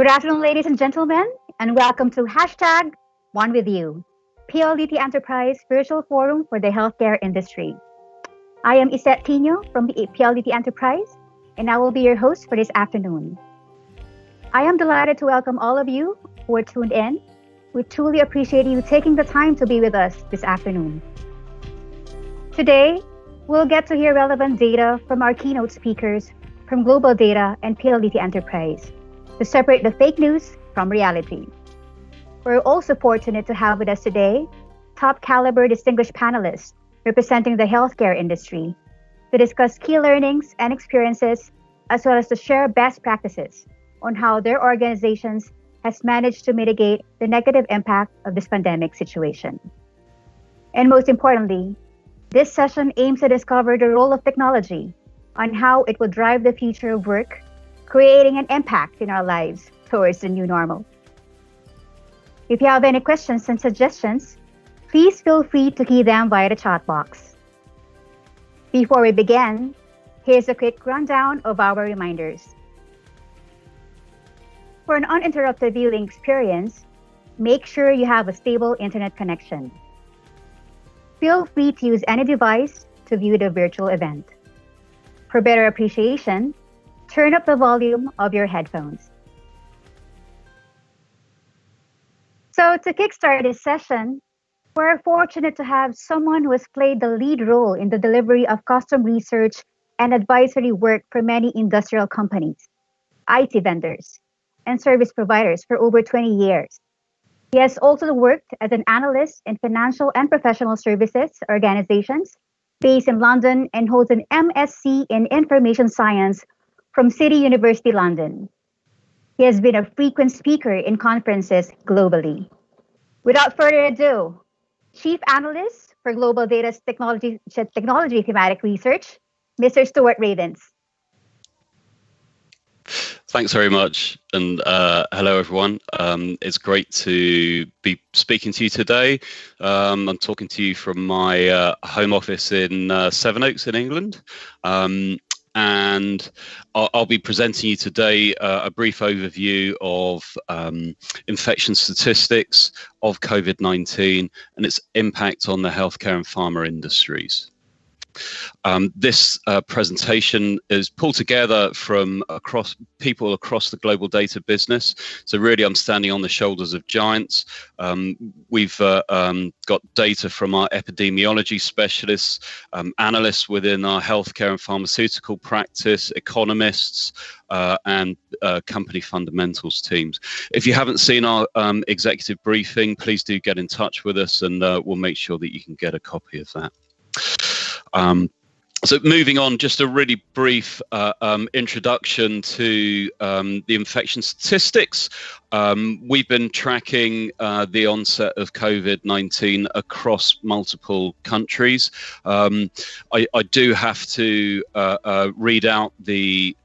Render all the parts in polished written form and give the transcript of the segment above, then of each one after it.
Good afternoon, ladies and gentlemen, and welcome to hashtag One With You, PLDT Enterprise Virtual Forum for the Healthcare Industry. I am Isette Tino from the PLDT Enterprise, and I will be your host for this afternoon. I am delighted to welcome all of you who are tuned in. We truly appreciate you taking the time to be with us this afternoon. Today, we'll get to hear relevant data from our keynote speakers from Global Data and PLDT Enterprise to separate the fake news from reality. We're also fortunate to have with us today top caliber distinguished panelists representing the healthcare industry to discuss key learnings and experiences, as well as to share best practices on how their organizations has managed to mitigate the negative impact of this pandemic situation. And most importantly, this session aims to discover the role of technology on how it will drive the future of work, creating an impact in our lives towards the new normal. If you have any questions and suggestions, please feel free to key them via the chat box. Before we begin, here's a quick rundown of our reminders. For an uninterrupted viewing experience, make sure you have a stable internet connection. Feel free to use any device to view the virtual event. For better appreciation, turn up the volume of your headphones. So to kickstart this session, we're fortunate to have someone who has played the lead role in the delivery of custom research and advisory work for many industrial companies, IT vendors, and service providers for over 20 years. He has also worked as an analyst in financial and professional services organizations based in London and holds an MSc in Information Science from City University London. He has been a frequent speaker in conferences globally. Without further ado, Chief Analyst for Global Data's Technology Thematic Research, Mr. Stuart Ravens. Thanks very much, and hello everyone. It's great to be speaking to you today. I'm talking to you from my home office in Sevenoaks in England. And I'll be presenting you today a brief overview of infection statistics of COVID-19 and its impact on the healthcare and pharma industries. This presentation is pulled together from people across the global data business. So really, I'm standing on the shoulders of giants. We've got data from our epidemiology specialists, analysts within our healthcare and pharmaceutical practice, economists, and company fundamentals teams. If you haven't seen our executive briefing, please do get in touch with us, and we'll make sure that you can get a copy of that. So moving on, just a really brief introduction to the infection statistics. We've been tracking the onset of COVID-19 across multiple countries. I do have to read out the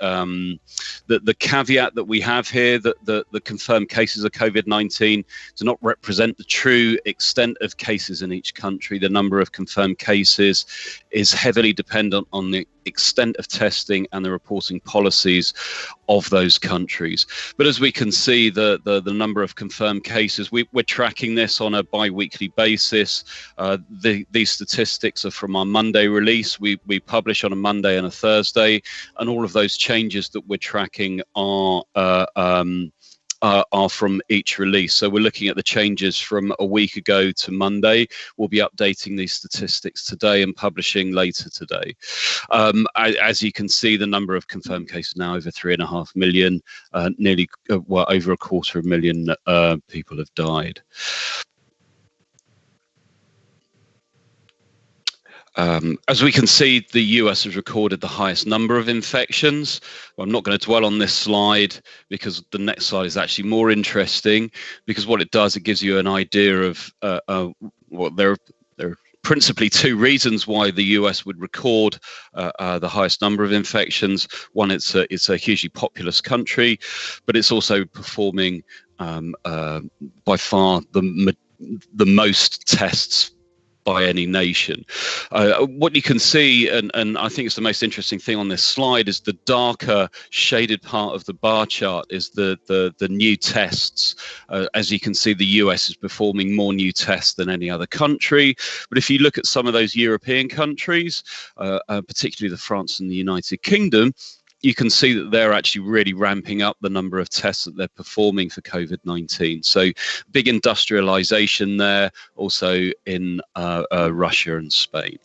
caveat that we have here, that the confirmed cases of COVID-19 do not represent the true extent of cases in each country. The number of confirmed cases is heavily dependent on the extent of testing and the reporting policies of those countries. But as we can see, the number of confirmed cases, we're tracking this on a bi-weekly basis. These statistics are from our Monday release. We publish on a Monday and a Thursday, and all of those changes that we're tracking are from each release. So we're looking at the changes from a week ago to Monday. We'll be updating these statistics today and publishing later today. As you can see, the number of confirmed cases now over 3.5 million, nearly over 250,000 people have died. As we can see, the US has recorded the highest number of infections. Well, I'm not going to dwell on this slide because the next slide is actually more interesting, because what it does, it gives you an idea of there are principally two reasons why the US would record the highest number of infections. One, it's a hugely populous country, but it's also performing by far the most tests by any nation. What you can see, and I think it's the most interesting thing on this slide, is the darker shaded part of the bar chart is the new tests. As you can see, the US is performing more new tests than any other country. But if you look at some of those European countries, particularly France and the United Kingdom, you can see that they're actually really ramping up the number of tests that they're performing for COVID-19. So big industrialization there, also in Russia and Spain.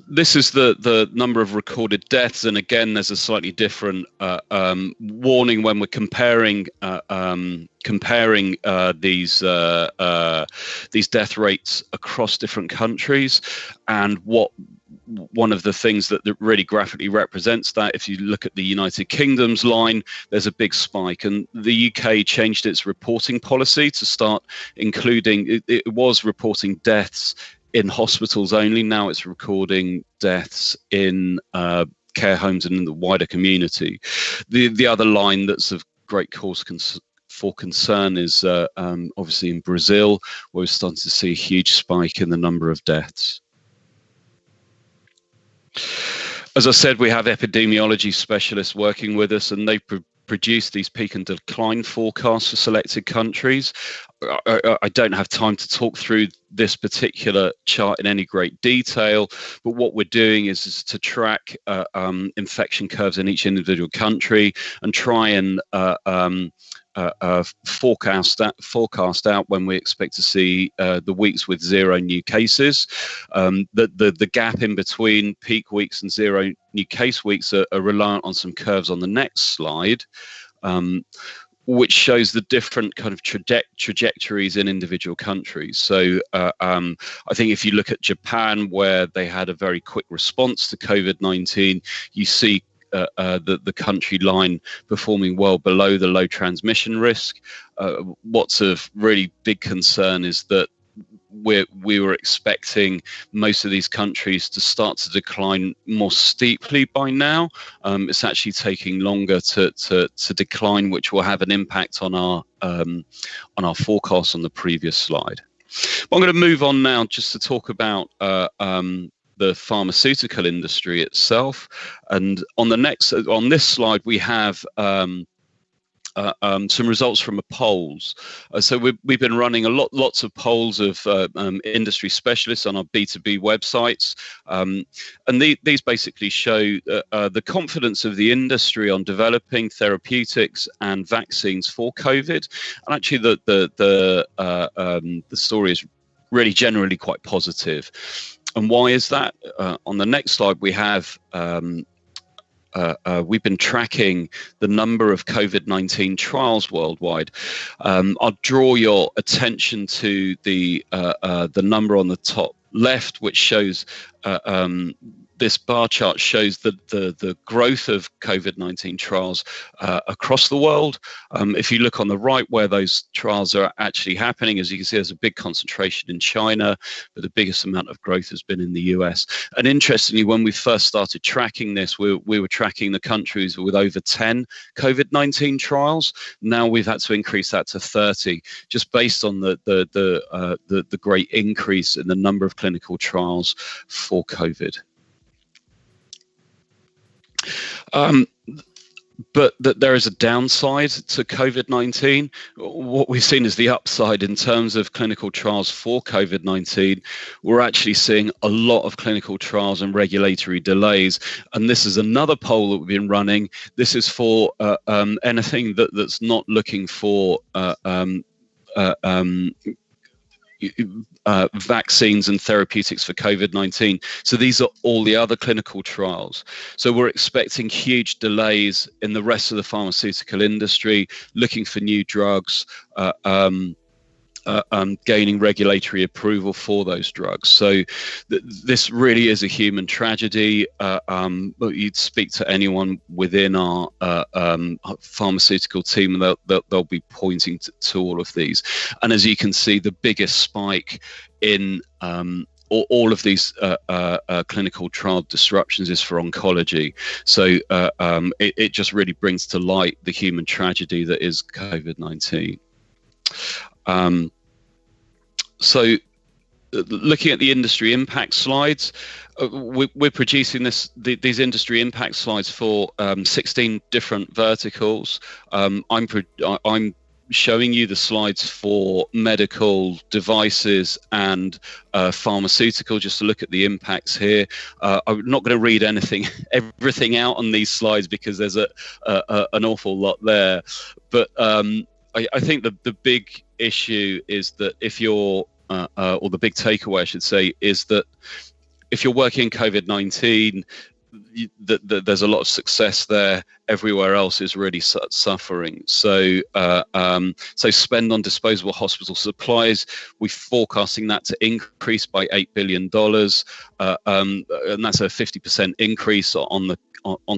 This is the number of recorded deaths, and again, there's a slightly different warning when we're comparing these death rates across different countries. And one of the things that really graphically represents that, if you look at the United Kingdom's line, there's a big spike, and the UK changed its reporting policy to start including, it was reporting deaths in hospitals only. Now it's recording deaths in care homes and in the wider community. The other line that's of great cause for concern is obviously in Brazil, where we're starting to see a huge spike in the number of deaths. As I said, we have epidemiology specialists working with us, and they produce these peak and decline forecasts for selected countries. I don't have time to talk through this particular chart in any great detail, but what we're doing is to track infection curves in each individual country and try and forecast out when we expect to see the weeks with 0 new cases. The gap in between peak weeks and 0 new case weeks are reliant on some curves on the next slide, which shows the different kind of trajectories in individual countries. So I think if you look at Japan, where they had a very quick response to COVID-19, you see the country line performing well below the low transmission risk. What's of really big concern is that we were expecting most of these countries to start to decline more steeply by now. It's actually taking longer to decline, which will have an impact on our forecast on the previous slide. But I'm going to move on now just to talk about the pharmaceutical industry itself. And on this slide, we have some results from polls. So we've been running lots of polls of industry specialists on our B2B websites, and these basically show the confidence of the industry on developing therapeutics and vaccines for COVID. And actually, the story is really generally quite positive. And why is that? On the next slide, we have we've been tracking the number of COVID-19 trials worldwide. I'll draw your attention to the number on the top left, which shows this bar chart shows the growth of COVID-19 trials across the world. If you look on the right where those trials are actually happening, as you can see, there's a big concentration in China, but the biggest amount of growth has been in the US. And interestingly, when we first started tracking this, we were tracking the countries with over 10 COVID-19 trials. Now we've had to increase that to 30, just based on the great increase in the number of clinical trials for COVID. But that there is a downside to COVID-19. What we've seen is the upside in terms of clinical trials for COVID-19. We're actually seeing a lot of clinical trials and regulatory delays. And this is another poll that we've been running. This is for anything that's not looking for vaccines and therapeutics for COVID-19. So these are all the other clinical trials. So we're expecting huge delays in the rest of the pharmaceutical industry, looking for new drugs, gaining regulatory approval for those drugs. So this really is a human tragedy. You'd speak to anyone within our pharmaceutical team, and they'll be pointing to all of these. And as you can see, the biggest spike in all of these clinical trial disruptions is for oncology. So it just really brings to light the human tragedy that is COVID-19. So looking at the industry impact slides, we're producing these industry impact slides for 16 different verticals. I'm showing you the slides for medical devices and pharmaceutical, just to look at the impacts here. I'm not going to read everything out on these slides because there's an awful lot there. But I think the big issue is that if you're or the big takeaway, I should say, is that if you're working in COVID-19, there's a lot of success there. Everywhere else is really suffering. So, so spend on disposable hospital supplies, we're forecasting that to increase by $8 billion, and that's a 50% increase on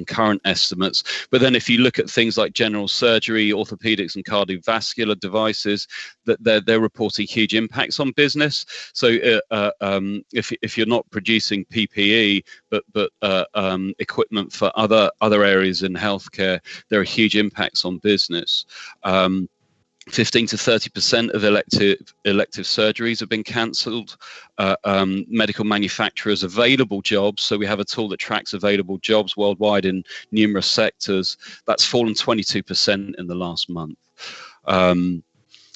current estimates. But then if you look at things like general surgery, orthopedics and cardiovascular devices, that they're reporting huge impacts on business. So if you're not producing PPE but equipment for other areas in healthcare, there are huge impacts on business. 15 to 30% of elective surgeries have been cancelled. Medical manufacturers' available jobs, so we have a tool that tracks available jobs worldwide in numerous sectors, that's fallen 22% in the last month.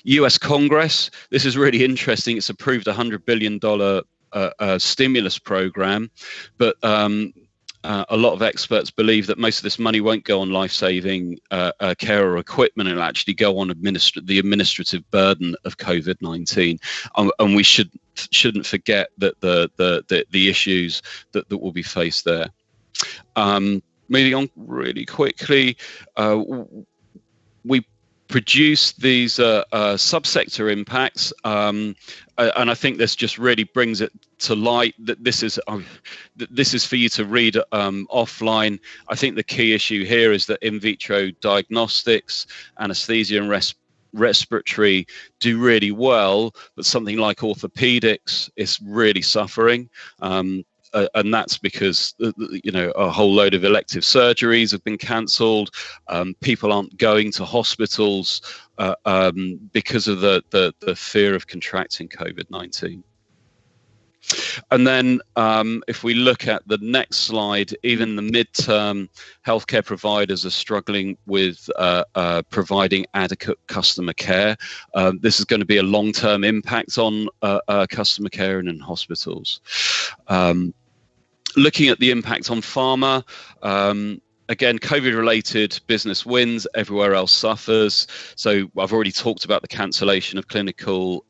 US Congress, this is really interesting. It's approved a $100 billion stimulus program, but a lot of experts believe that most of this money won't go on life-saving care or equipment. It'll actually go on the administrative burden of COVID-19, and we shouldn't forget that the issues that will be faced there. Moving on really quickly, we produce these subsector impacts, and I think this just really brings it to light that this is for you to read offline. I think the key issue here is that in vitro diagnostics, anesthesia and respiratory do really well, but something like orthopedics is really suffering. And that's because a whole load of elective surgeries have been cancelled. People aren't going to hospitals because of the fear of contracting COVID-19. And then if we look at the next slide, even the midterm, healthcare providers are struggling with providing adequate customer care. This is going to be a long-term impact on customer care and in hospitals. Looking at the impact on pharma, again, COVID-related business wins, everywhere else suffers. So I've already talked about the cancellation of clinical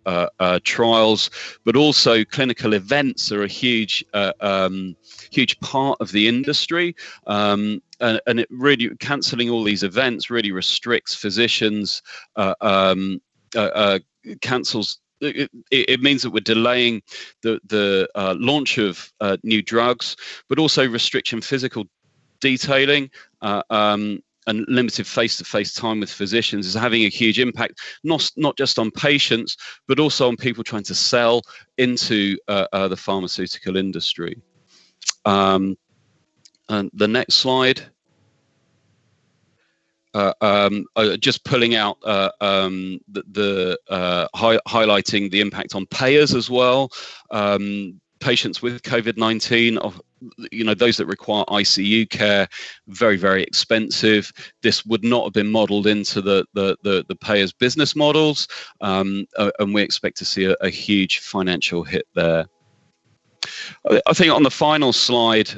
trials, but also clinical events are a huge part of the industry. And it really, cancelling all these events really restricts physicians, cancels. It means that we're delaying the launch of new drugs, but also restriction physical detailing and limited face-to-face time with physicians is having a huge impact, not just on patients, but also on people trying to sell into the pharmaceutical industry. And the next slide. Just pulling out highlighting the impact on payers as well. Patients with COVID-19, those that require ICU care, very, very expensive. This would not have been modelled into the payers' business models, and we expect to see a huge financial hit there. I think on the final slide,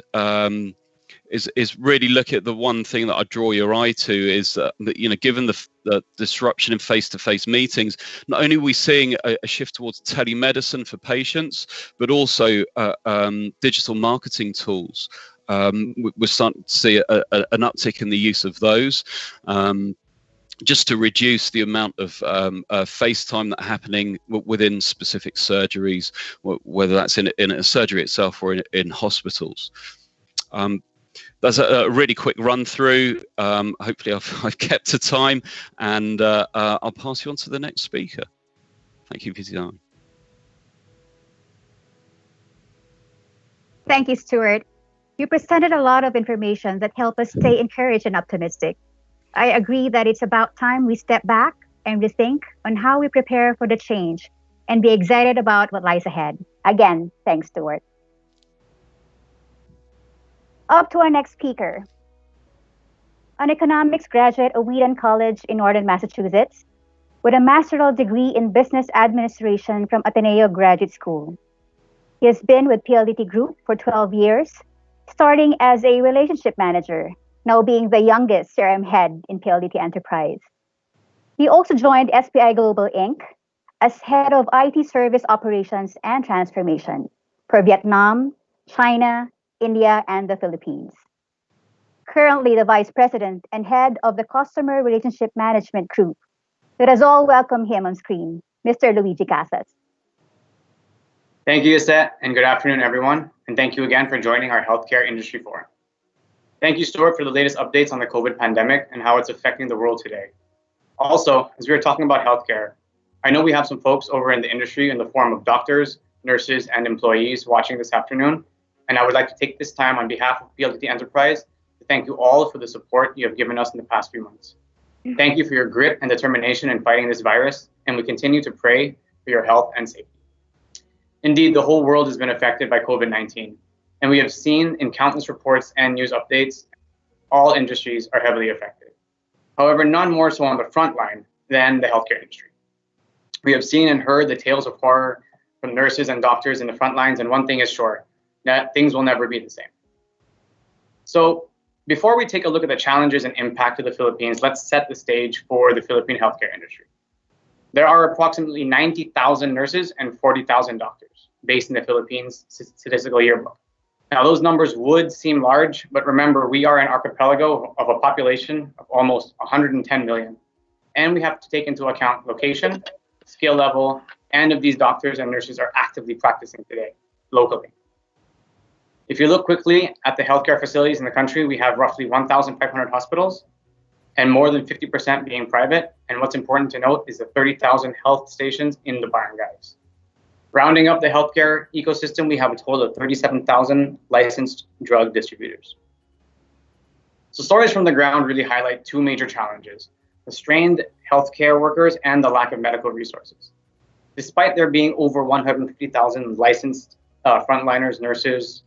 is really look at the one thing that I draw your eye to is that, given the disruption in face-to-face meetings, not only are we seeing a shift towards telemedicine for patients, but also digital marketing tools. We're starting to see an uptick in the use of those. Just to reduce the amount of face time that's happening within specific surgeries, whether that's in a surgery itself or in hospitals. That's a really quick run through. Hopefully I've kept to time, and I'll pass you on to the next speaker. Thank you for your time. Thank you, Stuart. You presented a lot of information that helped us stay encouraged and optimistic. I agree that it's about time we step back and rethink on how we prepare for the change and be excited about what lies ahead. Again, thanks, Stuart. Up to our next speaker, an economics graduate of Wheaton College in northern Massachusetts with a master's degree in business administration from Ateneo Graduate School. He has been with PLDT Group for 12 years, starting as a relationship manager, now being the youngest CRM head in PLDT Enterprise. He also joined SPI Global Inc. as head of IT service operations and transformation for Vietnam, China, India, and the Philippines. Currently the vice president and head of the customer relationship management group. Let us all welcome him on screen, Mr. Luigi Casas. Thank you, Iset, and good afternoon, everyone. And thank you again for joining our Healthcare Industry Forum. Thank you, Stuart, for the latest updates on the COVID pandemic and how it's affecting the world today. Also, as we are talking about healthcare, I know we have some folks over in the industry in the form of doctors, nurses, and employees watching this afternoon. And I would like to take this time on behalf of PLDT Enterprise to thank you all for the support you have given us in the past few months. Thank you for your grit and determination in fighting this virus, and we continue to pray for your health and safety. Indeed, the whole world has been affected by COVID-19, and we have seen in countless reports and news updates, all industries are heavily affected. However, none more so on the front line than the healthcare industry. We have seen and heard the tales of horror from nurses and doctors in the front lines, and one thing is sure, that things will never be the same. So before we take a look at the challenges and impact of the Philippines, let's set the stage for the Philippine healthcare industry. There are approximately 90,000 nurses and 40,000 doctors based in the Philippines statistical yearbook. Now, those numbers would seem large, but remember, we are an archipelago of a population of almost 110 million. And we have to take into account location, skill level, and if these doctors and nurses are actively practicing today locally. If you look quickly at the healthcare facilities in the country, we have roughly 1,500 hospitals and more than 50% being private. And what's important to note is the 30,000 health stations in the barangays. Rounding up the healthcare ecosystem, we have a total of 37,000 licensed drug distributors. So stories from the ground really highlight two major challenges: the strained healthcare workers and the lack of medical resources. Despite there being over 150,000 licensed frontliners, nurses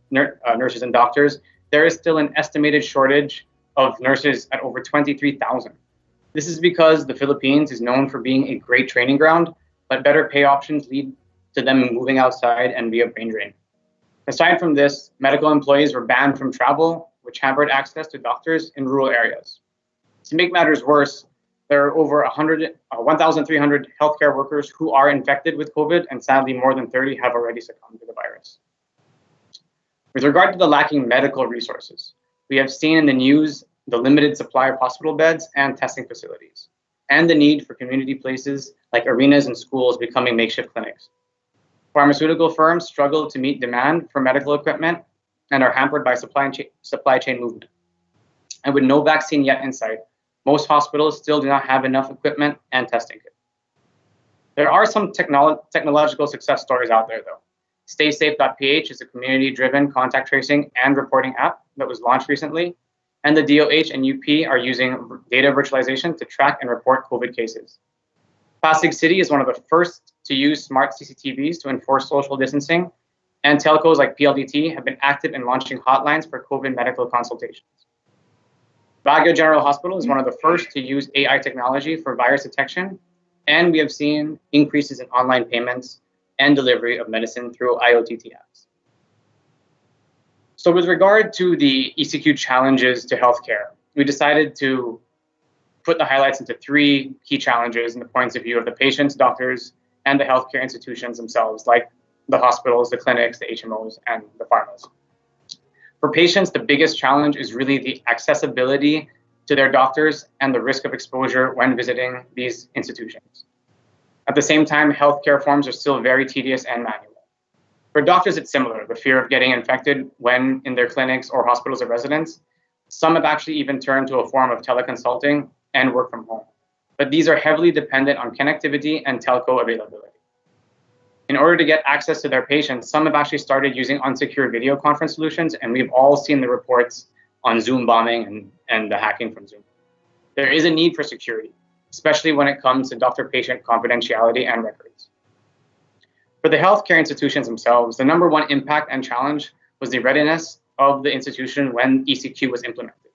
and doctors, there is still an estimated shortage of nurses at over 23,000. This is because the Philippines is known for being a great training ground, but better pay options lead to them moving outside and be a brain drain. Aside from this, medical employees were banned from travel, which hampered access to doctors in rural areas. To make matters worse, there are over 1,300 healthcare workers who are infected with COVID, and sadly, more than 30 have already succumbed to the virus. With regard to the lacking medical resources, we have seen in the news the limited supply of hospital beds and testing facilities, and the need for community places like arenas and schools becoming makeshift clinics. Pharmaceutical firms struggle to meet demand for medical equipment and are hampered by supply chain movement. And with no vaccine yet in sight, most hospitals still do not have enough equipment and testing kits. There are some technological success stories out there, though. StaySafe.ph is a community-driven contact tracing and reporting app that was launched recently, and the DOH and UP are using data virtualization to track and report COVID cases. Pasig City is one of the first to use smart CCTVs to enforce social distancing, and telcos like PLDT have been active in launching hotlines for COVID medical consultations. Baguio General Hospital is one of the first to use AI technology for virus detection, and we have seen increases in online payments and delivery of medicine through IoT apps. So with regard to the ECQ challenges to healthcare, we decided to put the highlights into three key challenges in the points of view of the patients, doctors, and the healthcare institutions themselves, like the hospitals, the clinics, the HMOs, and the pharmas. For patients, the biggest challenge is really the accessibility to their doctors and the risk of exposure when visiting these institutions. At the same time, healthcare forms are still very tedious and manual. For doctors, it's similar, the fear of getting infected when in their clinics or hospitals of residence. Some have actually even turned to a form of teleconsulting and work from home. But these are heavily dependent on connectivity and telco availability. In order to get access to their patients, some have actually started using unsecure video conference solutions, and we've all seen the reports on Zoom bombing and the hacking from Zoom. There is a need for security, especially when it comes to doctor-patient confidentiality and records. For the healthcare institutions themselves, the number one impact and challenge was the readiness of the institution when ECQ was implemented.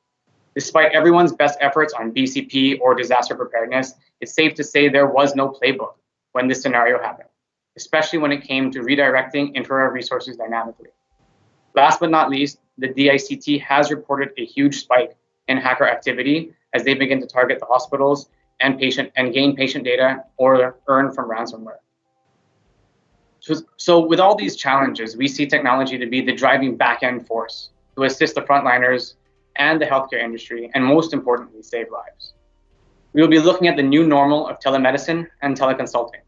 Despite everyone's best efforts on BCP or disaster preparedness, it's safe to say there was no playbook when this scenario happened, especially when it came to redirecting infrared resources dynamically. Last but not least, the DICT has reported a huge spike in hacker activity as they begin to target the hospitals and gain patient data or earn from ransomware. So with all these challenges, we see technology to be the driving back-end force to assist the frontliners and the healthcare industry, and most importantly, save lives. We will be looking at the new normal of telemedicine and teleconsulting,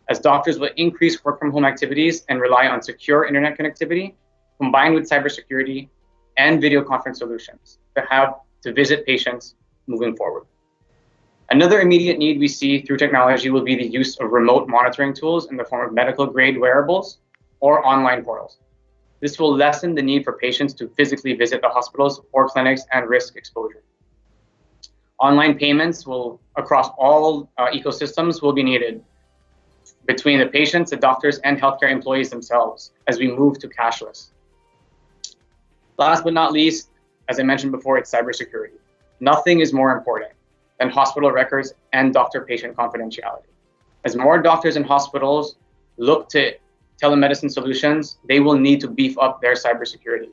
as doctors will increase work-from-home activities and rely on secure internet connectivity, combined with cybersecurity and video conference solutions to visit patients moving forward. Another immediate need we see through technology will be the use of remote monitoring tools in the form of medical-grade wearables or online portals. This will lessen the need for patients to physically visit the hospitals or clinics and risk exposure. Online payments across all ecosystems will be needed between the patients, the doctors, and healthcare employees themselves as we move to cashless. Last but not least, as I mentioned before, it's cybersecurity. Nothing is more important than hospital records and doctor-patient confidentiality. As more doctors and hospitals look to telemedicine solutions, they will need to beef up their cybersecurity.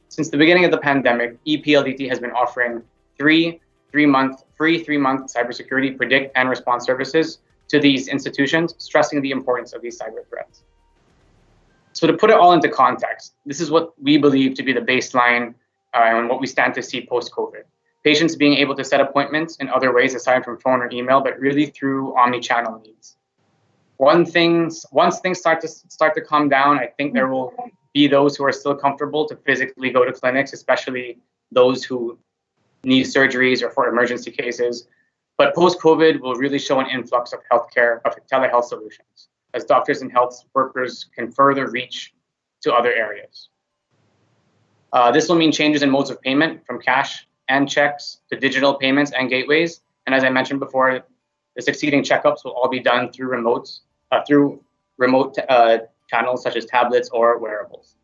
Since the beginning of the pandemic, ePLDT has been offering free three-month cybersecurity predict and response services to these institutions, stressing the importance of these cyber threats. So to put it all into context, this is what we believe to be the baseline and what we stand to see post-COVID. Patients being able to set appointments in other ways aside from phone or email, but really through omni-channel needs. Once things start to calm down, I think there will be those who are still comfortable to physically go to clinics, especially those who need surgeries or for emergency cases. But post-COVID will really show an influx of telehealth solutions, as doctors and health workers can further reach to other areas. This will mean changes in modes of payment from cash and checks to digital payments and gateways. And as I mentioned before, the succeeding checkups will all be done through remote channels such as tablets or wearables.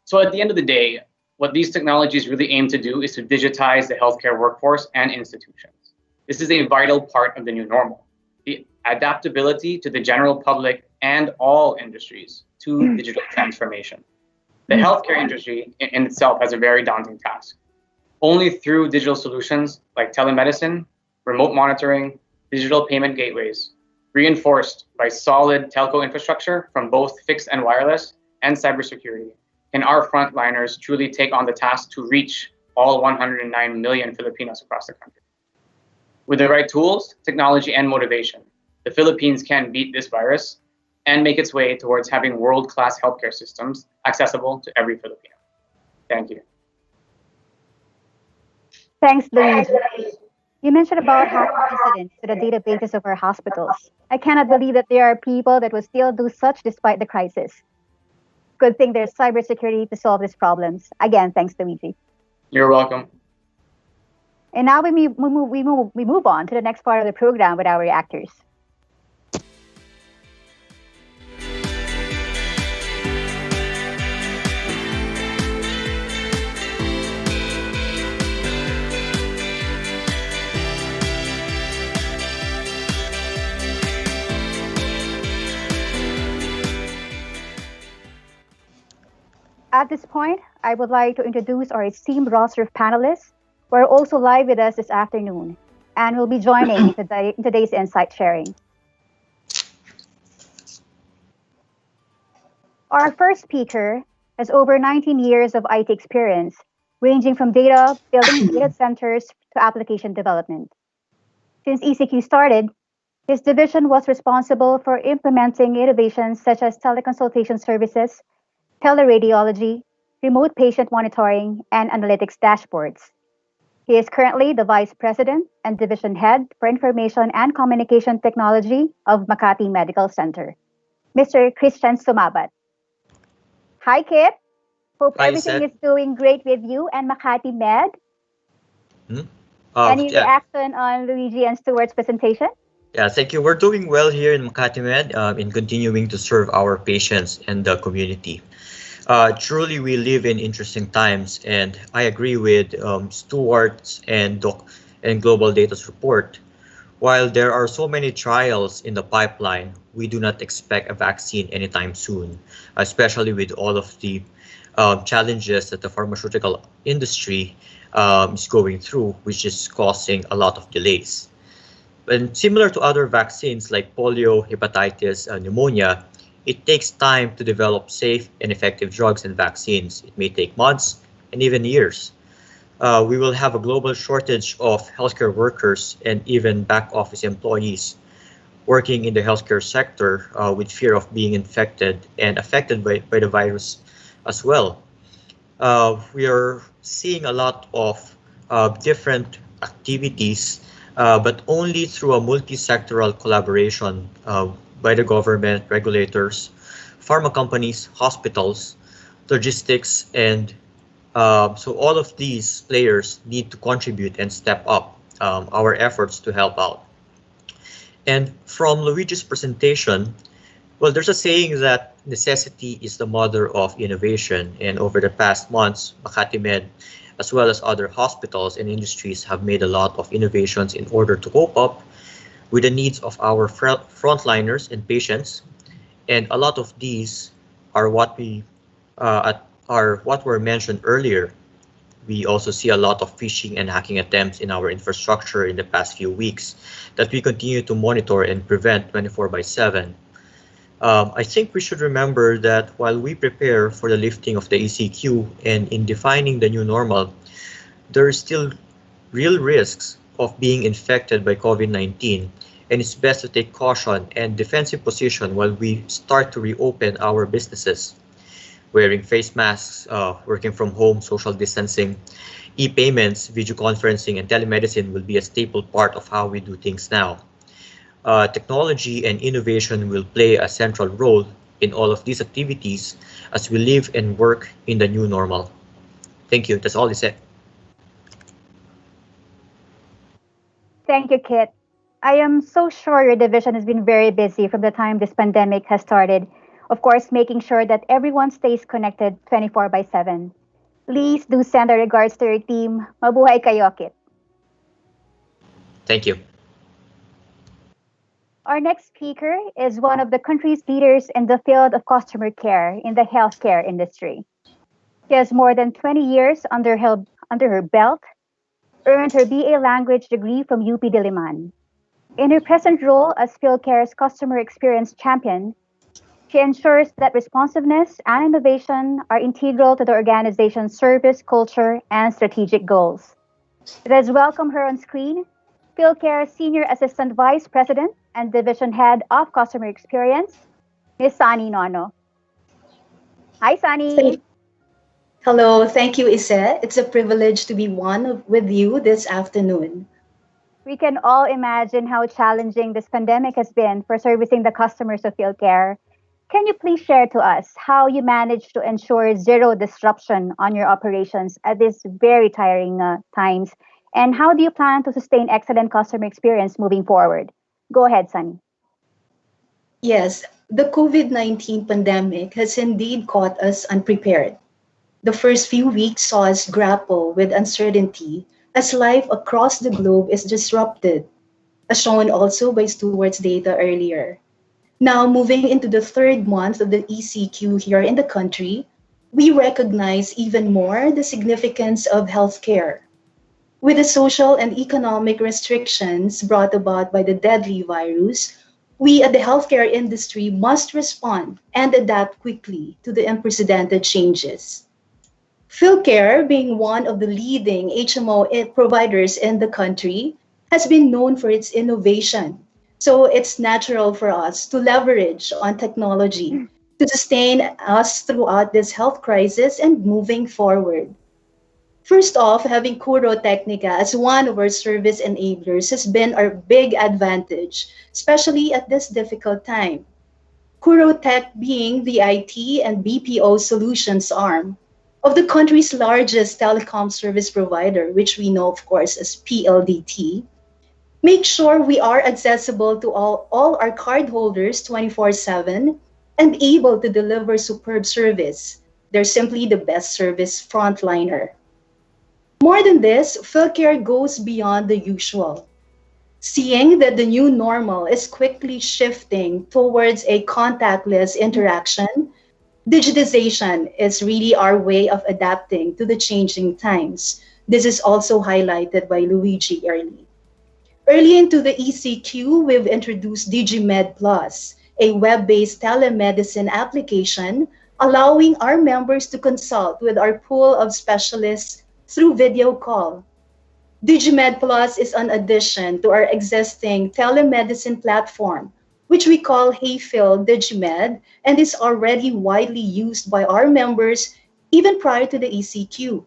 So at the end of the day, what these technologies really aim to do is to digitize the healthcare workforce and institutions. This is a vital part of the new normal. The adaptability to the general public and all industries to digital transformation. The healthcare industry in itself has a very daunting task. Only through digital solutions like telemedicine, remote monitoring, digital payment gateways, reinforced by solid telco infrastructure from both fixed and wireless and cybersecurity, can our frontliners truly take on the task to reach all 109 million Filipinos across the country. With the right tools, technology, and motivation, the Philippines can beat this virus and make its way towards having world-class healthcare systems accessible to every Filipino. Thank you. Thanks, Luigi. You mentioned about hacking incidents to the databases of our hospitals. I cannot believe that there are people that will still do such despite the crisis. Good thing there's cybersecurity to solve these problems. Again, thanks, Luigi. You're welcome. And now we move on to the next part of the program with our reactors. At this point, I would like to introduce our esteemed roster of panelists who are also live with us this afternoon and will be joining in today's insight sharing. Our first speaker has over 19 years of IT experience, ranging from building data centers to application development. Since ECQ started, his division was responsible for implementing innovations such as teleconsultation services, teleradiology, remote patient monitoring, and analytics dashboards. He is currently the Vice President and Division Head for Information and Communication Technology of Makati Medical Center, Mr. Christian Sumabat. Hi, Kit. Hope Hi, everything Seth. is doing great with you and Makati Med. Any reaction on Luigi and Stuart's presentation? Yeah, thank you. We're doing well here in Makati Med in continuing to serve our patients and the community. Truly, we live in interesting times, and I agree with Stuart's and Global Data's report. While there are so many trials in the pipeline, we do not expect a vaccine anytime soon, especially with all of the challenges that the pharmaceutical industry is going through, which is causing a lot of delays. And similar to other vaccines like polio, hepatitis, pneumonia, it takes time to develop safe and effective drugs and vaccines. It may take months and even years. We will have a global shortage of healthcare workers and even back office employees working in the healthcare sector with fear of being infected and affected by the virus as well. We are seeing a lot of different activities, but only through a multi-sectoral collaboration by the government, regulators, pharma companies, hospitals, logistics, and so all of these players need to contribute and step up our efforts to help out. And from Luigi's presentation, well, there's a saying that necessity is the mother of innovation. And over the past months, Makati Med, as well as other hospitals and industries, have made a lot of innovations in order to cope up with the needs of our frontliners and patients. And a lot of these are what were mentioned earlier. We also see a lot of phishing and hacking attempts in our infrastructure in the past few weeks that we continue to monitor and prevent 24/7. I think we should remember that while we prepare for the lifting of the ECQ and in defining the new normal, there are still real risks of being infected by COVID-19, and it's best to take caution and defensive position while we start to reopen our businesses. Wearing face masks, working from home, social distancing, e-payments, video conferencing, and telemedicine will be a staple part of how we do things now. Technology and innovation will play a central role in all of these activities as we live and work in the new normal. Thank you. That's all I said. Thank you, Kit. I am so sure your division has been very busy from the time this pandemic has started. Of course, making sure that everyone stays connected 24/7. Please do send our regards to your team. Mabuhay kayo, Kit. Thank you. Our next speaker is one of the country's leaders in the field of customer care in the healthcare industry. She has more than 20 years under her belt, earned her BA language degree from UP Diliman. In her present role as PhilCare's customer experience champion, she ensures that responsiveness and innovation are integral to the organization's service, culture, and strategic goals. Let's welcome her on screen, PhilCare Senior Assistant Vice President and Division Head of Customer Experience, Ms. Sani Nono. Hi, Sani. Hello, thank you, Ise. It's a privilege to be with you this afternoon. We can all imagine how challenging this pandemic has been for servicing the customers of PhilCare. Can you please share to us how you managed to ensure zero disruption on your operations at these very tiring times? And how do you plan to sustain excellent customer experience moving forward? Go ahead, Sunny. Yes, the COVID-19 pandemic has indeed caught us unprepared. The first few weeks saw us grapple with uncertainty as life across the globe is disrupted, as shown also by Stuart's data earlier. Now, moving into the third month of the ECQ here in the country, we recognize even more the significance of healthcare. With the social and economic restrictions brought about by the deadly virus, we at the healthcare industry must respond and adapt quickly to the unprecedented changes. PhilCare, being one of the leading HMO providers in the country, has been known for its innovation. So it's natural for us to leverage on technology to sustain us throughout this health crisis and moving forward. First off, having Kuro Technica as one of our service enablers has been our big advantage, especially at this difficult time. Kuro Tech being the IT and BPO solutions arm of the country's largest telecom service provider, which we know, of course, as PLDT. Make sure we are accessible to all our cardholders 24/7 and able to deliver superb service. They're simply the best service frontliner. More than this, PhilCare goes beyond the usual. Seeing that the new normal is quickly shifting towards a contactless interaction, digitization is really our way of adapting to the changing times. This is also highlighted by Luigi early. Early into the ECQ, we've introduced DigiMed Plus, a web-based telemedicine application allowing our members to consult with our pool of specialists through video call. DigiMed Plus is an addition to our existing telemedicine platform, which we call HeyPhil DigiMed, and is already widely used by our members even prior to the ECQ.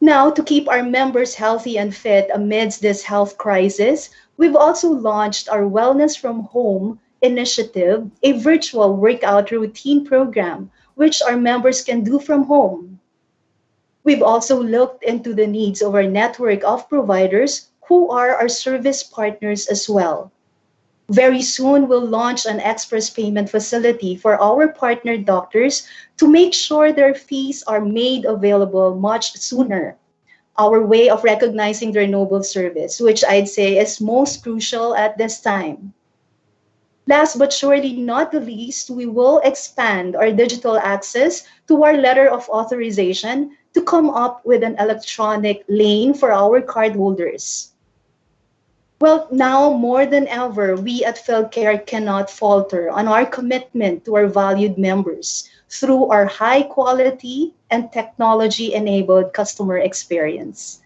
Now, to keep our members healthy and fit amidst this health crisis, we've also launched our Wellness from Home initiative, a virtual workout routine program, which our members can do from home. We've also looked into the needs of our network of providers who are our service partners as well. Very soon, we'll launch an express payment facility for our partner doctors to make sure their fees are made available much sooner. Our way of recognizing their noble service, which I'd say is most crucial at this time. Last but surely not the least, we will expand our digital access to our letter of authorization to come up with an electronic lane for our cardholders. Well, now more than ever, we at PhilCare cannot falter on our commitment to our valued members through our high quality and technology enabled customer experience.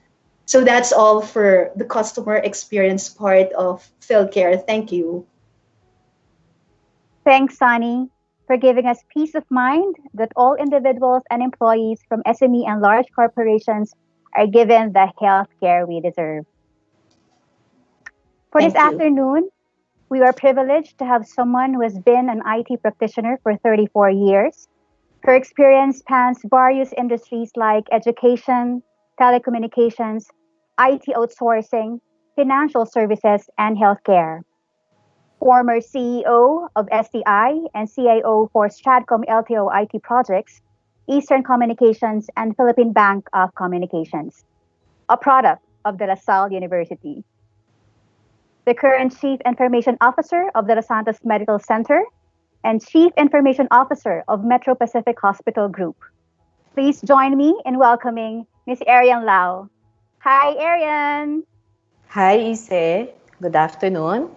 So that's all for the customer experience part of PhilCare. Thank you. Thanks, Sunny, for giving us peace of mind that all individuals and employees from SME and large corporations are given the health care we deserve. For this Thank you. afternoon, we are privileged to have someone who has been an IT practitioner for 34 years. Her experience spans various industries like education, telecommunications, IT outsourcing, financial services, and healthcare. Former CEO of STI and CIO for Stratcom LTO IT projects, Eastern Communications, and Philippine Bank of Communications, a product of De La Salle University. The current Chief Information Officer of the Los Santos Medical Center and Chief Information Officer of Metro Pacific Hospital Group. Please join me in welcoming Ms. Arian Lau. Hi, Arian. Hi, Ise. Good afternoon.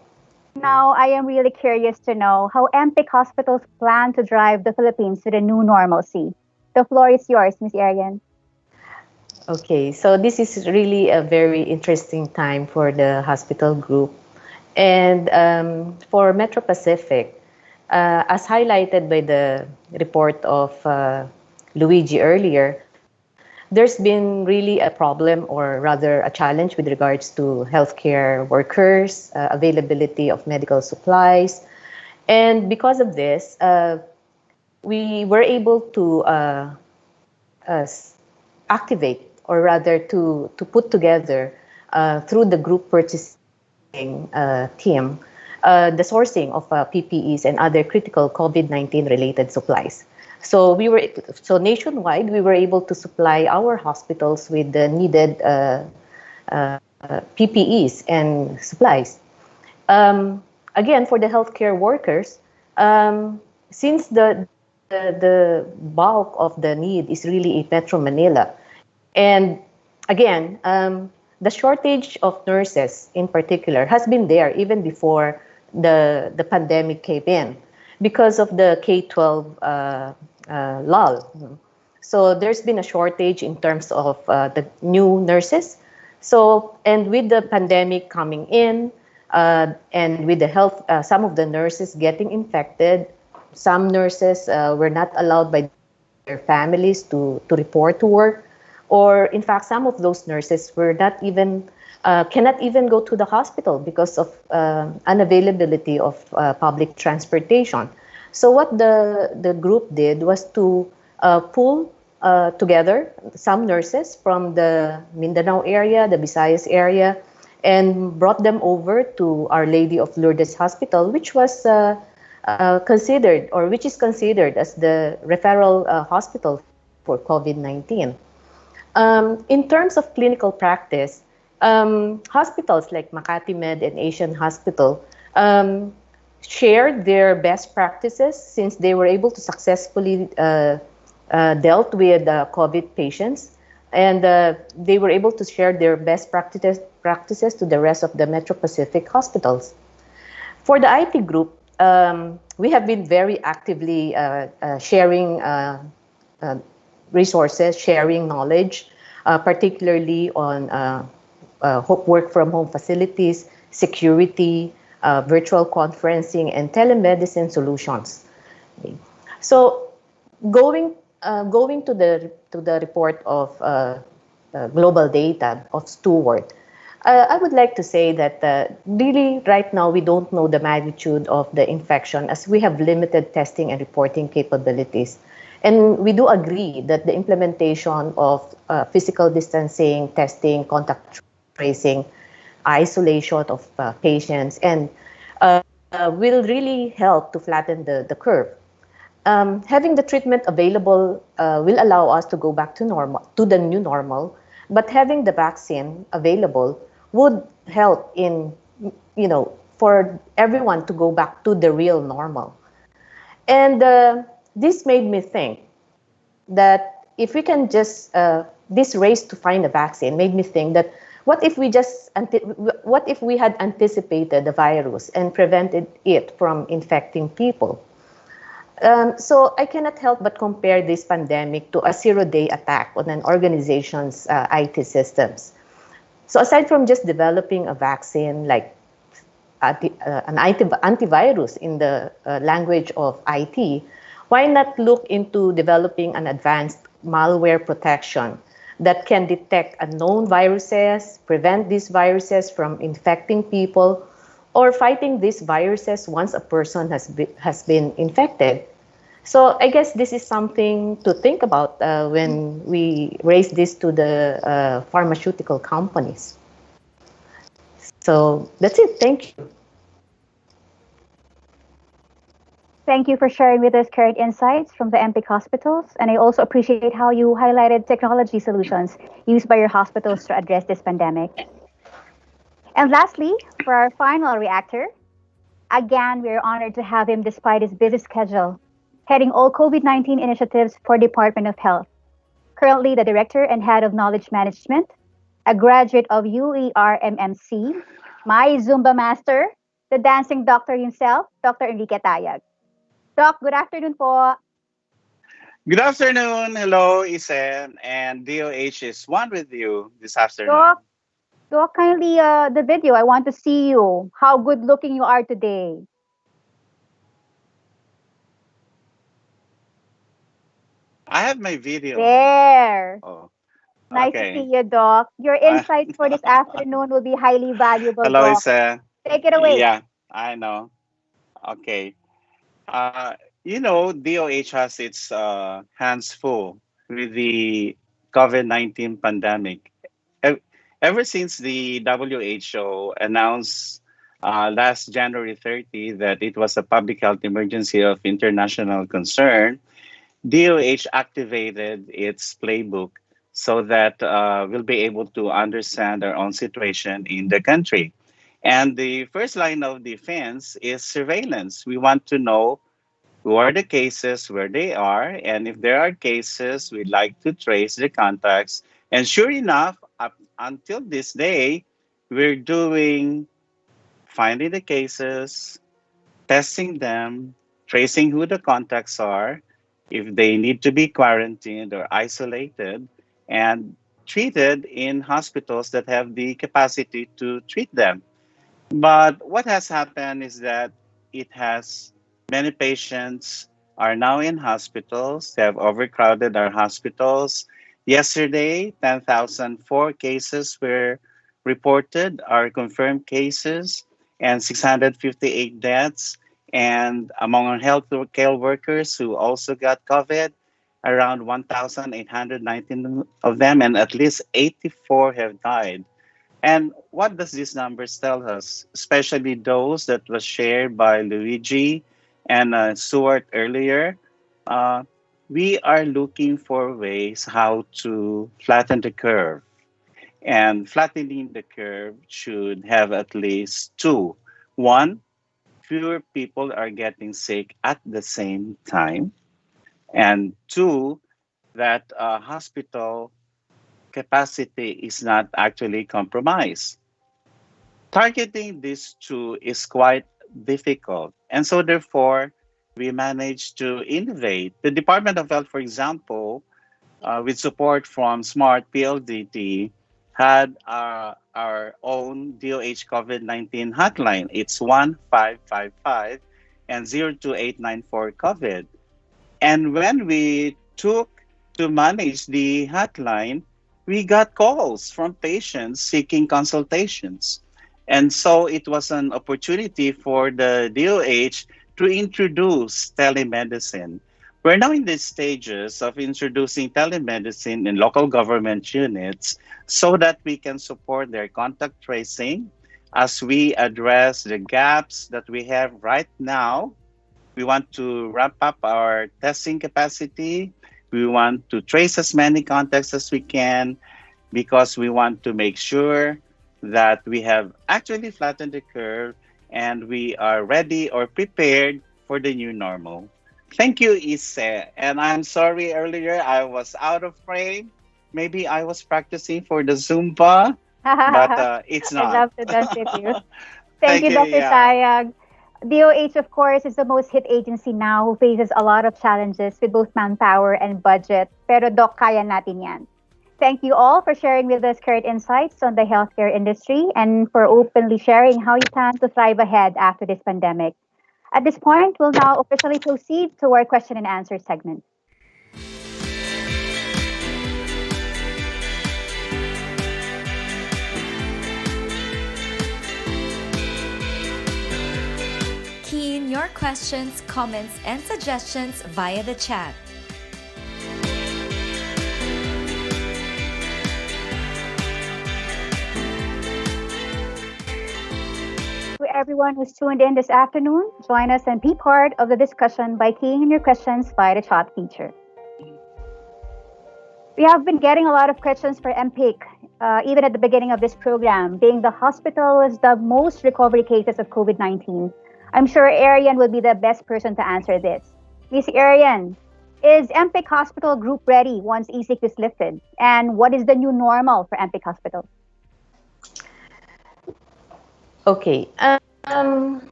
Now, I am really curious to know how MPIC hospitals plan to drive the Philippines to the new normalcy. The floor is yours, Ms. Arian. Okay, so this is really a very interesting time for the hospital group. And for Metro Pacific, as highlighted by the report of Luigi earlier, there's been really a problem, or rather a challenge, with regards to healthcare workers, availability of medical supplies. And because of this, we were able to activate, or rather to put together through the group purchasing team, the sourcing of PPEs and other critical COVID-19 related supplies. So nationwide, we were able to supply our hospitals with the needed PPEs and supplies. Again, for the healthcare workers, since the bulk of the need is really in Metro Manila, and again, the shortage of nurses in particular has been there even before the pandemic came in because of the K-12 lull. So there's been a shortage in terms of the new nurses. So, and with the pandemic coming in, and with the health, some of the nurses getting infected, some nurses were not allowed by their families to report to work. Or in fact, some of those nurses were not even, cannot even go to the hospital because of unavailability of public transportation. So what the group did was to pull together some nurses from the Mindanao area, the Visayas area, and brought them over to Our Lady of Lourdes Hospital, which was considered, or which is considered as the referral hospital for COVID-19. In terms of clinical practice, hospitals like Makati Med and Asian Hospital shared their best practices since they were able to successfully dealt with COVID patients, and they were able to share their best practices to the rest of the Metro Pacific hospitals. For the IT group, we have been very actively sharing resources, sharing knowledge, particularly on work from home facilities, security, virtual conferencing, and telemedicine solutions. So going to the report of global data of Stewart, I would like to say that really right now we don't know the magnitude of the infection as we have limited testing and reporting capabilities. And we do agree that the implementation of physical distancing, testing, contact tracing, isolation of patients, and will really help to flatten the curve. Having the treatment available will allow us to go back to the new normal, but having the vaccine available would help in, for everyone to go back to the real normal. And this made me think that if we can just, this race to find a vaccine made me think that what if we had anticipated the virus and prevented it from infecting people? So I cannot help but compare this pandemic to a 0-day attack on an organization's IT systems. So aside from just developing a vaccine like an antivirus in the language of IT, why not look into developing an advanced malware protection that can detect unknown viruses, prevent these viruses from infecting people, or fighting these viruses once a person has been infected? So I guess this is something to think about when we raise this to the pharmaceutical companies. So that's it. Thank you. Thank you for sharing with us current insights from the MPIC hospitals. And I also appreciate how you highlighted technology solutions used by your hospitals to address this pandemic. And lastly, for our final reactor, again, we are honored to have him despite his busy schedule, heading all COVID-19 initiatives for Department of Health. Currently the Director and Head of Knowledge Management, a graduate of UERMMC, my Zumba master, the dancing doctor himself, Dr. Enrique Tayag. Doc, good afternoon po. Good afternoon. Hello, Isen. And DOH is one with you this afternoon. Doc, kindly the video. I want to see you. How good looking you are today. I have my video. There. Oh, Nice to see you, Doc. Your insights for this afternoon will be highly valuable, hello, Doc. Isen. Take it away. Yeah, I know. Okay. DOH has its hands full with the COVID-19 pandemic. Ever since the WHO announced last January 30 that it was a public health emergency of international concern, DOH activated its playbook so that we'll be able to understand our own situation in the country. And the first line of defense is surveillance. We want to know who are the cases, where they are, and if there are cases, we'd like to trace the contacts. And sure enough, up until this day, we're doing finding the cases, testing them, tracing who the contacts are, if they need to be quarantined or isolated, and treated in hospitals that have the capacity to treat them. But what has happened is that many patients are now in hospitals. They have overcrowded our hospitals. Yesterday, 10,004 cases were reported, are confirmed cases, and 658 deaths. And among our healthcare workers who also got COVID, around 1,819 of them, and at least 84 have died. And what does these numbers tell us, especially those that was shared by Luigi and Stuart earlier? Uh, we are looking for ways how to flatten the curve. And flattening the curve should have at least two. One, fewer people are getting sick at the same time. And two, that hospital capacity is not actually compromised. Targeting these two is quite difficult. And so, therefore, we managed to innovate. The Department of Health, for example, with support from SMART PLDT, had our own DOH COVID-19 hotline. It's 1555 and 02894 COVID. And when we took to manage the hotline, we got calls from patients seeking consultations. And so it was an opportunity for the DOH to introduce telemedicine. We're now in the stages of introducing telemedicine in local government units so that we can support their contact tracing as we address the gaps that we have right now. We want to ramp up our testing capacity. We want to trace as many contacts as we can because we want to make sure that we have actually flattened the curve and we are ready or prepared for the new normal. Thank you, Ise. And I'm sorry earlier I was out of frame. Maybe I was practicing for the Zumba, but it's not. I love to dance with you. Thank you, you, Dr. yeah. Sayag. DOH, of course, is the most hit agency now who faces a lot of challenges with both manpower and budget. Pero Doc, kaya natin yan. Thank you all for sharing with us current insights on the healthcare industry and for openly sharing how you plan to thrive ahead after this pandemic. At this point, we'll now officially proceed to our question and answer segment. Key in your questions, comments, and suggestions via the chat. To everyone who's tuned in this afternoon, join us and be part of the discussion by keying in your questions via the chat feature. We have been getting a lot of questions for MPIC, even at the beginning of this program, being the hospital with the most recovery cases of COVID-19. I'm sure Arian will be the best person to answer this. Miss Arian, is MPIC Hospital Group ready once ECQ is lifted? And what is the new normal for MPIC Hospital? Okay.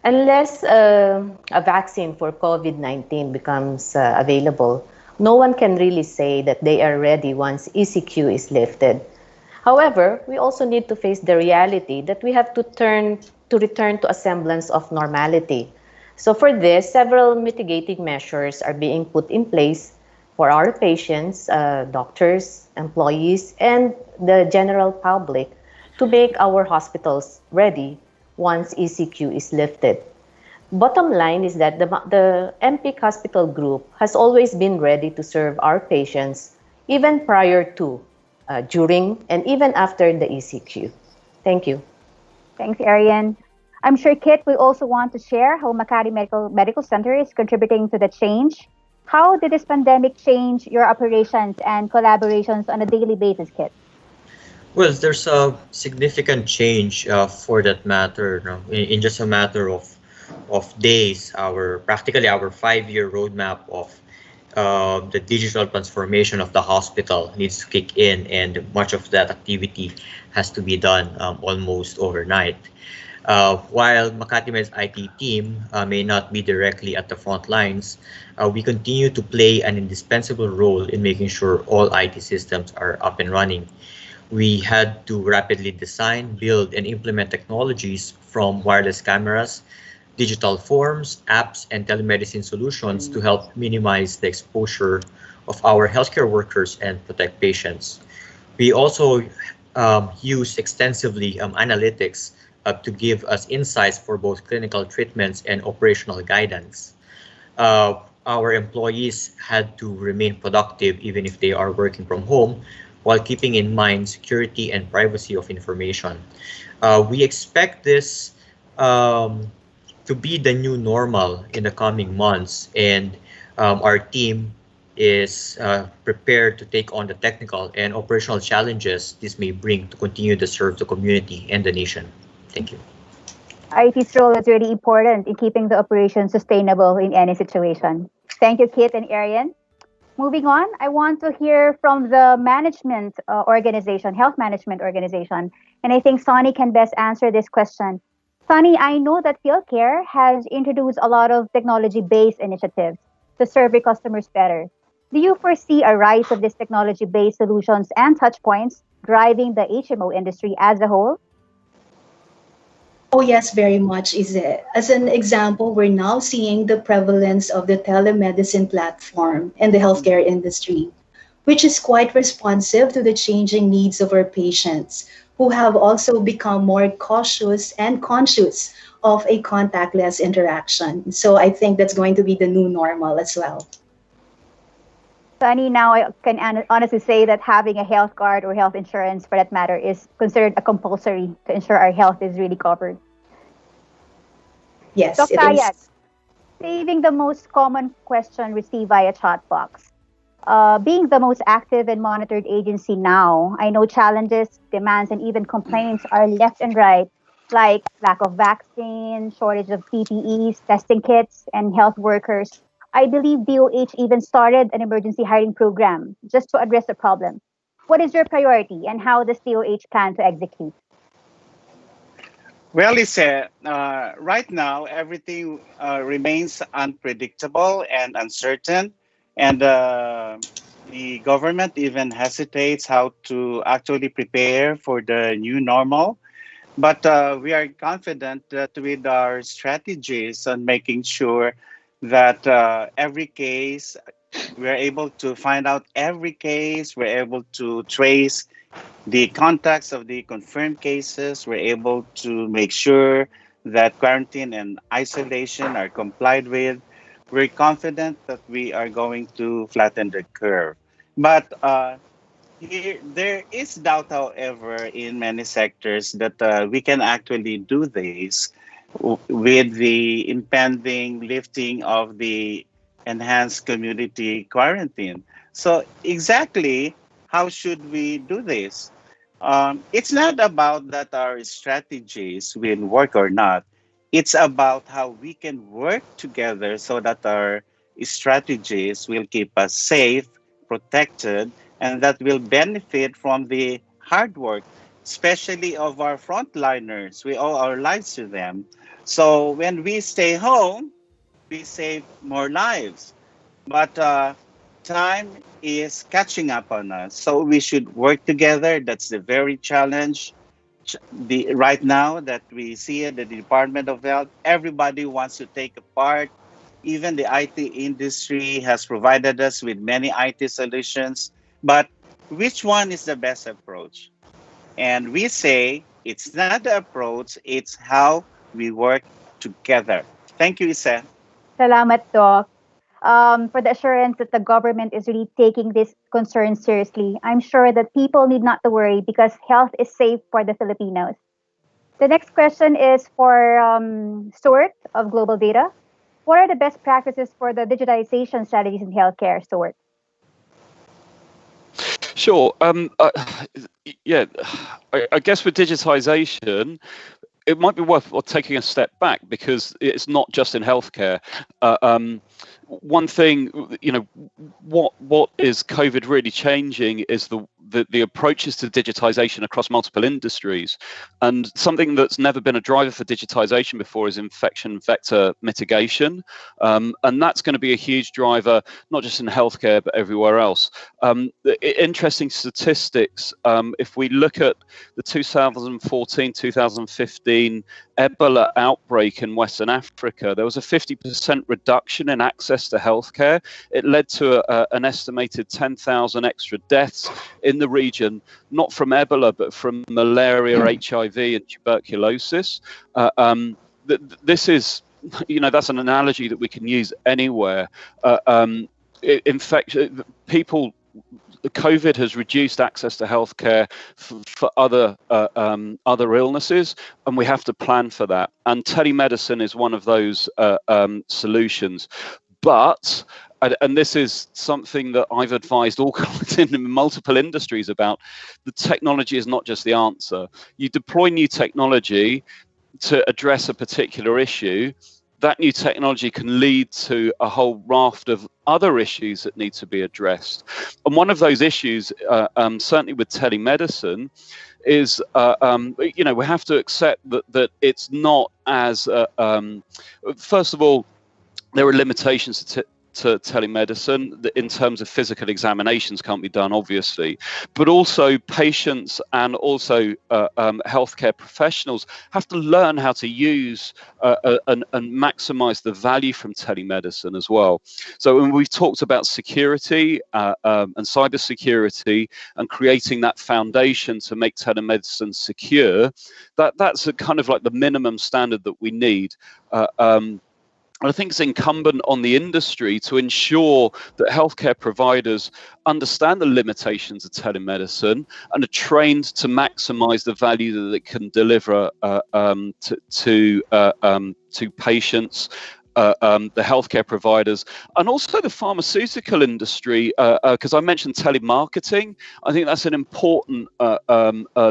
Unless a vaccine for COVID-19 becomes available, no one can really say that they are ready once ECQ is lifted. However, we also need to face the reality that we have to return to a semblance of normality. So for this, several mitigating measures are being put in place for our patients, doctors, employees, and the general public to make our hospitals ready once ECQ is lifted. Bottom line is that the MPIC Hospital Group has always been ready to serve our patients even prior to, during, and even after the ECQ. Thank you. Thanks, Arian. I'm sure Kit will also want to share how Makati Medical Center is contributing to the change. How did this pandemic change your operations and collaborations on a daily basis, Kit? Well, there's a significant change for that matter. No? In just a matter of days, practically our 5-year roadmap of the digital transformation of the hospital needs to kick in, and much of that activity has to be done almost overnight. While Makati Med's IT team may not be directly at the front lines, we continue to play an indispensable role in making sure all IT systems are up and running. We had to rapidly design, build, and implement technologies from wireless cameras, digital forms, apps, and telemedicine solutions to help minimize the exposure of our healthcare workers and protect patients. We also use extensively analytics to give us insights for both clinical treatments and operational guidance. Our employees had to remain productive even if they are working from home, while keeping in mind security and privacy of information. We expect this to be the new normal in the coming months, and our team is prepared to take on the technical and operational challenges this may bring to continue to serve the community and the nation. Thank you. IT's role is really important in keeping the operation sustainable in any situation. Thank you, Kit and Arian. Moving on, I want to hear from the management organization, health management organization, and I think Sonny can best answer this question. Sonny, I know that PhilCare has introduced a lot of technology-based initiatives to serve your customers better. Do you foresee a rise of these technology-based solutions and touchpoints driving the HMO industry as a whole? Oh, yes, very much is it. As an example, we're now seeing the prevalence of the telemedicine platform in the healthcare industry, which is quite responsive to the changing needs of our patients who have also become more cautious and conscious of a contactless interaction. So I think that's going to be the new normal as well. Sonny, now I can honestly say that having a health card or health insurance, for that matter, is considered a compulsory to ensure our health is really covered. Yes, Dr. it Ayat, is. saving the most common question received via chat box. Being the most active and monitored agency now, I know challenges, demands, and even complaints are left and right, like lack of vaccine, shortage of PPEs, testing kits, and health workers. I believe DOH even started an emergency hiring program just to address the problem. What is your priority and how does DOH plan to execute? Well, Lisa, right now everything remains unpredictable and uncertain, and the government even hesitates how to actually prepare for the new normal. But we are confident that with our strategies on making sure that every case, we're able to find out every case, we're able to trace the contacts of the confirmed cases, we're able to make sure that quarantine and isolation are complied with. We're confident that we are going to flatten the curve. But there is doubt, however, in many sectors that we can actually do this with the impending lifting of the enhanced community quarantine. So exactly how should we do this? It's not about that our strategies will work or not. It's about how we can work together so that our strategies will keep us safe, protected, and that will benefit from the hard work, especially of our frontliners. We owe our lives to them. So when we stay home, we save more lives. But time is catching up on us. So we should work together. That's the very challenge. Right now that we see at the Department of Health, everybody wants to take a part. Even the IT industry has provided us with many IT solutions. But which one is the best approach? And we say it's not the approach, it's how we work together. Thank you, Isa. Salamat, Doc. For the assurance that the government is really taking this concern seriously. I'm sure that people need not to worry because health is safe for the Filipinos. The next question is for Stuart of Global Data. What are the best practices for the digitization strategies in healthcare, Stuart? Sure. Yeah, I guess with digitization, it might be worth taking a step back because it's not just in healthcare. One thing, what is COVID really changing is the approaches to digitization across multiple industries. And something that's never been a driver for digitization before is infection vector mitigation. And that's going to be a huge driver, not just in healthcare, but everywhere else. Interesting statistics, if we look at the 2014-2015 Ebola outbreak in Western Africa, there was a 50% reduction in access to healthcare. It led to an estimated 10,000 extra deaths in the region, not from Ebola, but from malaria, HIV, and tuberculosis. This is, that's an analogy that we can use anywhere. Infection, people COVID has reduced access to healthcare for other illnesses, and we have to plan for that. And telemedicine is one of those solutions. But, and this is something that I've advised all in multiple industries about, the technology is not just the answer. You deploy new technology to address a particular issue. That new technology can lead to a whole raft of other issues that need to be addressed. And one of those issues, certainly with telemedicine, is, we have to accept that it's not as, first of all, there are limitations to telemedicine in terms of physical examinations can't be done, obviously, but also patients and also healthcare professionals have to learn how to use and maximize the value from telemedicine as well. So when we've talked about security and cybersecurity and creating that foundation to make telemedicine secure, that's a kind of like the minimum standard that we need. I think it's incumbent on the industry to ensure that healthcare providers understand the limitations of telemedicine and are trained to maximize the value that it can deliver to patients, the healthcare providers, and also the pharmaceutical industry, because I mentioned telemarketing. I think that's an important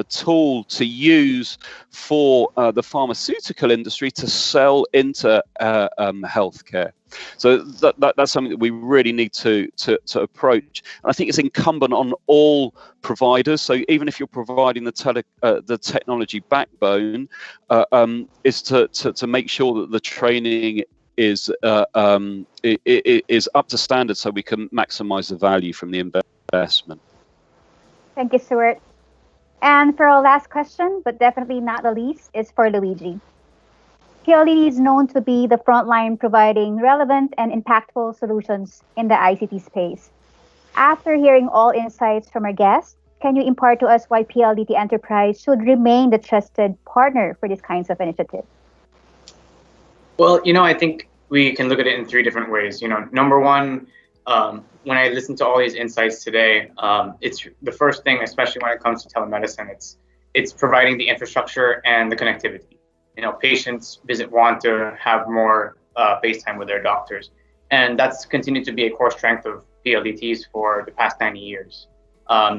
tool to use for the pharmaceutical industry to sell into healthcare. So that's something that we really need to approach. And I think it's incumbent on all providers. So even if you're providing the technology backbone, is to make sure that the training is up to standard so we can maximize the value from the investment. Thank you, Stuart. And for our last question, but definitely not the least, is for Luigi. PLDT is known to be the front line providing relevant and impactful solutions in the ICT space. After hearing all insights from our guests, can you impart to us why PLDT Enterprise should remain the trusted partner for these kinds of initiatives? Well, I think we can look at it in three different ways. Number one, when I listen to all these insights today, it's the first thing, especially when it comes to telemedicine, it's providing the infrastructure and the connectivity. Patients want to have more face time with their doctors, and that's continued to be a core strength of PLDT's for the past 90 years.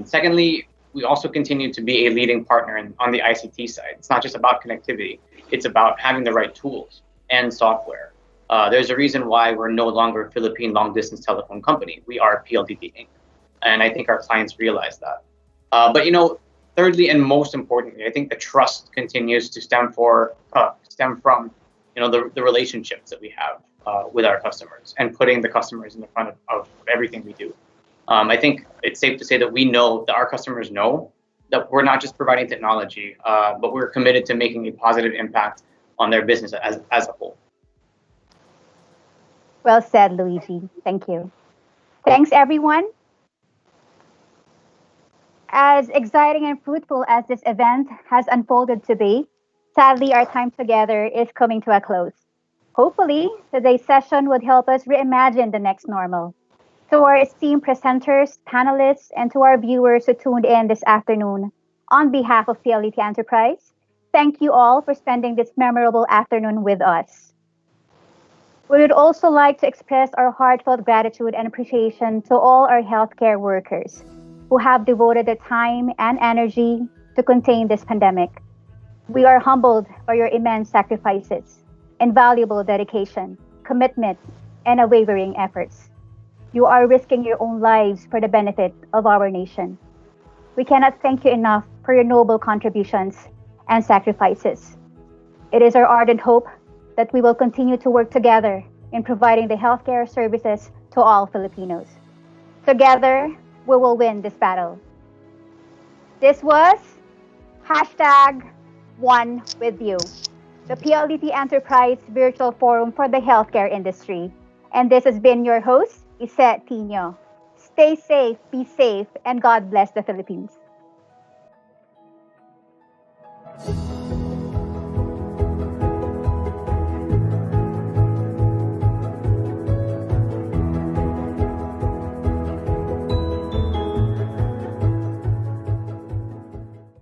Secondly, we also continue to be a leading partner on the ICT side. It's not just about connectivity; it's about having the right tools and software. There's a reason why we're no longer a Philippine long-distance telephone company. We are PLDT Inc. And I think our clients realize that. But thirdly and most importantly, I think the trust continues to stem from the relationships that we have with our customers and putting the customers in the front of everything we do. I think it's safe to say that we know that our customers know that we're not just providing technology, but we're committed to making a positive impact on their business as a whole. Well said, Luigi. Thank you. Thanks, everyone. As exciting and fruitful as this event has unfolded to be, sadly, our time together is coming to a close. Hopefully, today's session would help us reimagine the next normal. To our esteemed presenters, panelists, and to our viewers who tuned in this afternoon, on behalf of PLDT Enterprise, thank you all for spending this memorable afternoon with us. We would also like to express our heartfelt gratitude and appreciation to all our healthcare workers who have devoted their time and energy to contain this pandemic. We are humbled by your immense sacrifices, invaluable dedication, commitment, and unwavering efforts. You are risking your own lives for the benefit of our nation. We cannot thank you enough for your noble contributions and sacrifices. It is our ardent hope that we will continue to work together in providing the healthcare services to all Filipinos. Together, we will win this battle. This was #OneWithYou, the PLDT Enterprise Virtual Forum for the Healthcare Industry. And this has been your host, Isette Tino. Stay safe, be safe, and God bless the Philippines.